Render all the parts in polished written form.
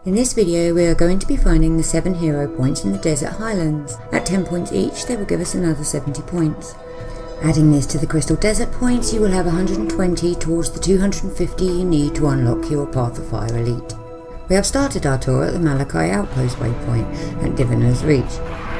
In this video we are going to be finding the 7 hero points in the Desert Highlands. At 10 points each they will give us another 70 points. Adding this to the Crystal Desert points you will have 120 towards the 250 you need to unlock your Path of Fire Elite. We have started our tour at the Malachi Outpost Waypoint at Diviner's Reach,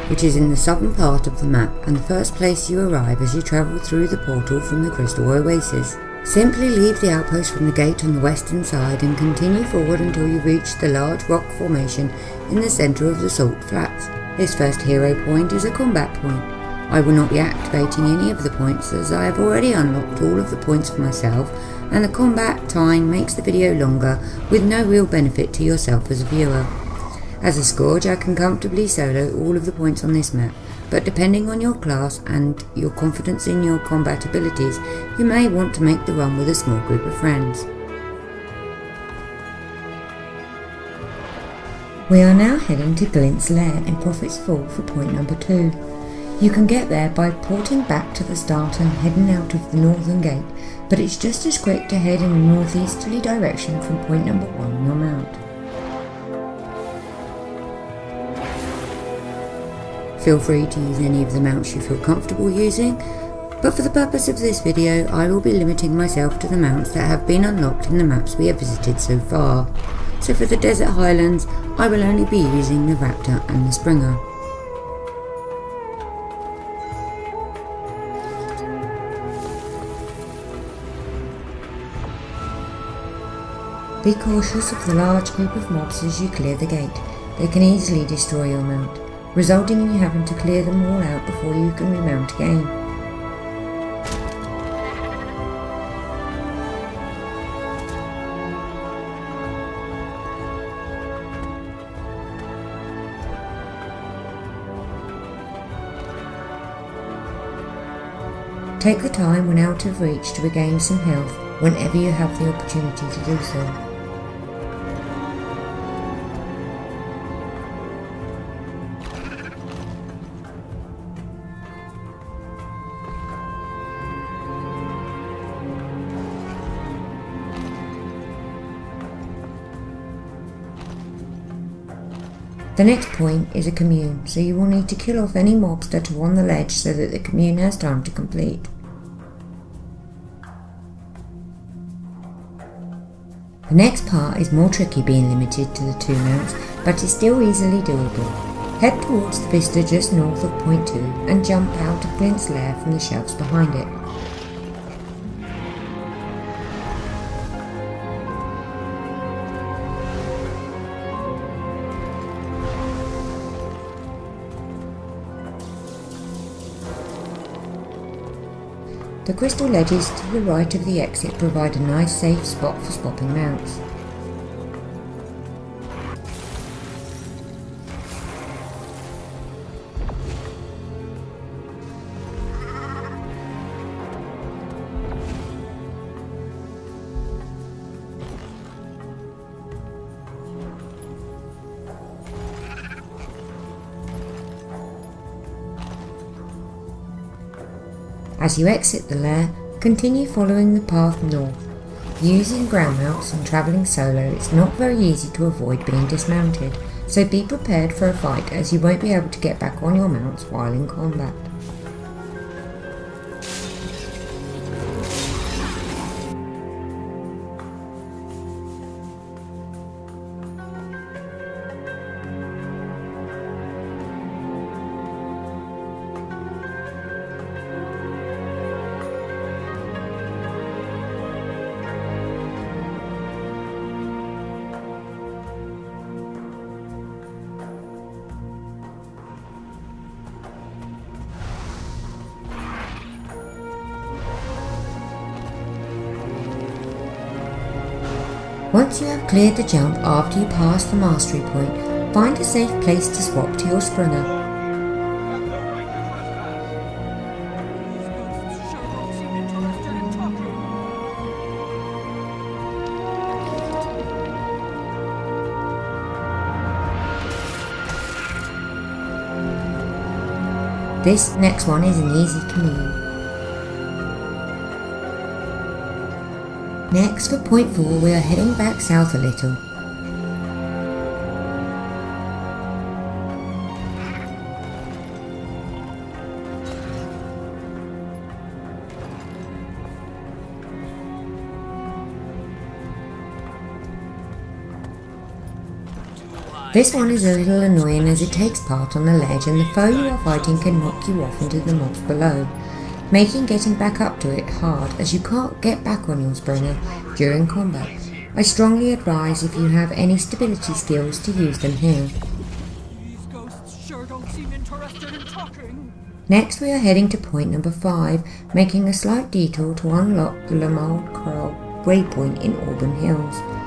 which is in the southern part of the map and the first place you arrive as you travel through the portal from the Crystal Oasis. Simply leave the outpost from the gate on the western side and continue forward until you reach the large rock formation in the centre of the Salt Flats. This first hero point is a combat point. I will not be activating any of the points as I have already unlocked all of the points for myself, and the combat time makes the video longer with no real benefit to yourself as a viewer. As a Scourge I can comfortably solo all of the points on this map, but depending on your class and your confidence in your combat abilities, you may want to make the run with a small group of friends. We are now heading to Glint's Lair in Prophet's Fall for point number 2. You can get there by porting back to the start and heading out of the northern gate, but it's just as quick to head in a northeasterly direction from point number 1 on your mount. Feel free to use any of the mounts you feel comfortable using, but for the purpose of this video I will be limiting myself to the mounts that have been unlocked in the maps we have visited so far. So for the Desert Highlands I will only be using the Raptor and the Springer. Be cautious of the large group of mobs as you clear the gate. They can easily destroy your mount, resulting in you having to clear them all out before you can remount again. Take the time when out of reach to regain some health whenever you have the opportunity to do so. The next point is a Commune, so you will need to kill off any mobs that are on the ledge so that the Commune has time to complete. The next part is more tricky being limited to the 2 mounts, but is still easily doable. Head towards the vista just north of point 2 and jump out of Glint's Lair from the shelves behind it. The crystal ledges to the right of the exit provide a nice safe spot for swapping mounts. As you exit the lair, continue following the path north. Using ground mounts and travelling solo, it's not very easy to avoid being dismounted, so be prepared for a fight as you won't be able to get back on your mounts while in combat. Once you have cleared the jump after you pass the mastery point, find a safe place to swap to your Springer. This next one is an easy Commune. Next, for point 4, we are heading back south a little. This one is a little annoying as it takes part on the ledge and the foe you are fighting can knock you off into the mobs below, making getting back up to it hard as you can't get back on your Springer during combat. I strongly advise if you have any stability skills to use them here. These ghosts sure don't seem interested in talking. Next we are heading to point number 5, making a slight detour to unlock the magematersharefindtest Waypoint in Overhill.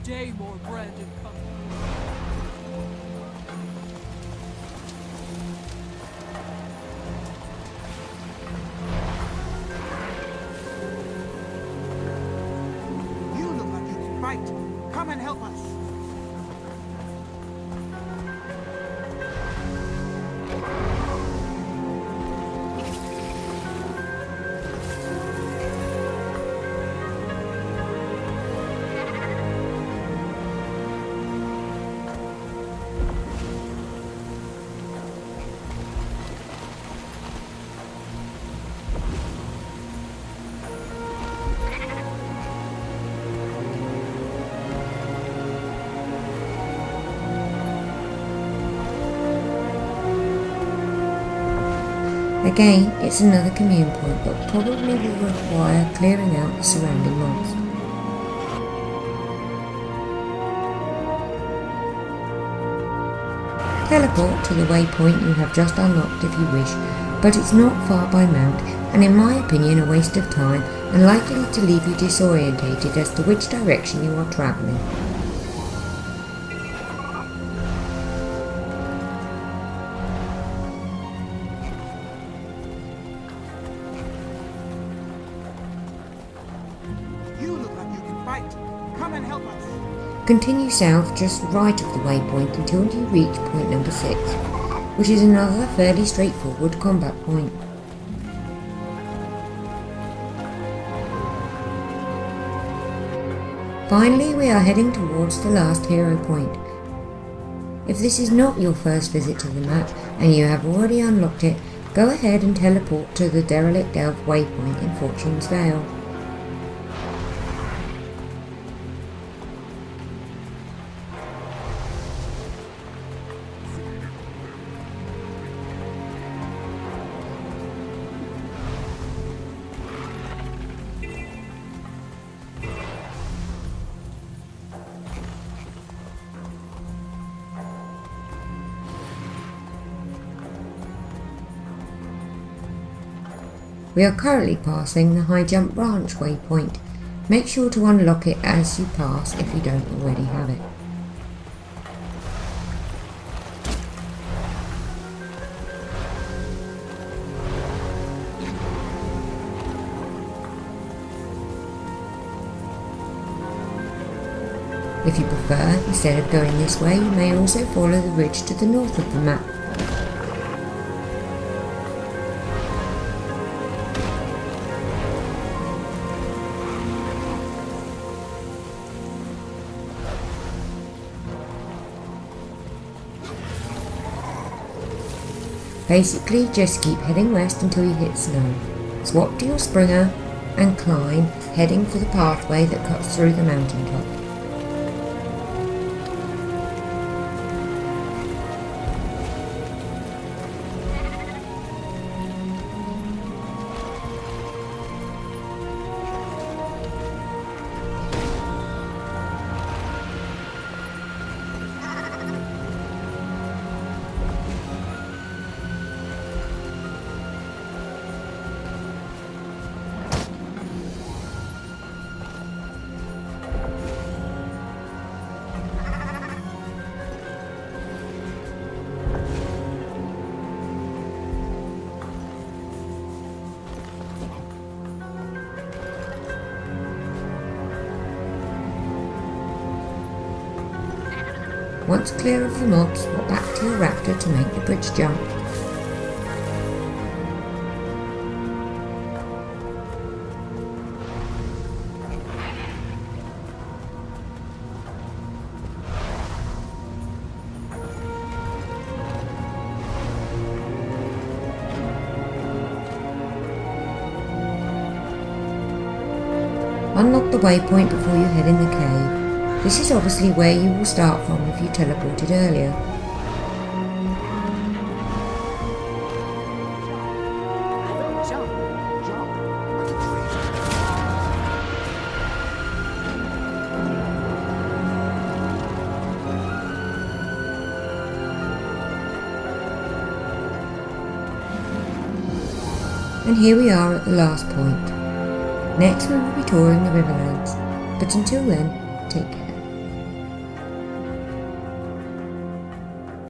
Day more branded company. You look like you can fight. Come and help us. Again, it's another commune point, but probably will require clearing out the surrounding mobs. Teleport to the waypoint you have just unlocked if you wish, but it's not far by mount, and in my opinion a waste of time and likely to leave you disorientated as to which direction you are travelling. You look like you can fight. Come and help us. Continue south just right of the waypoint until you reach point number 6, which is another fairly straightforward combat point. Finally, we are heading towards the last hero point. If this is not your first visit to the map and you have already unlocked it, go ahead and teleport to the derelict elf waypoint in Fortune's Vale. We are currently passing the high jump branch waypoint. Make sure to unlock it as you pass if you don't already have it. If you prefer, instead of going this way, you may also follow the ridge to the north of the map. Basically, just keep heading west until you hit snow. Swap to your Springer and climb, heading for the pathway that cuts through the mountaintop. Once clear of the mobs, swap back to your Raptor to make the bridge jump. Unlock the waypoint before you head in the cave. This is obviously where you will start from if you teleported earlier. And here we are at the last point. Next we will be touring the Riverlands, but until then, take care.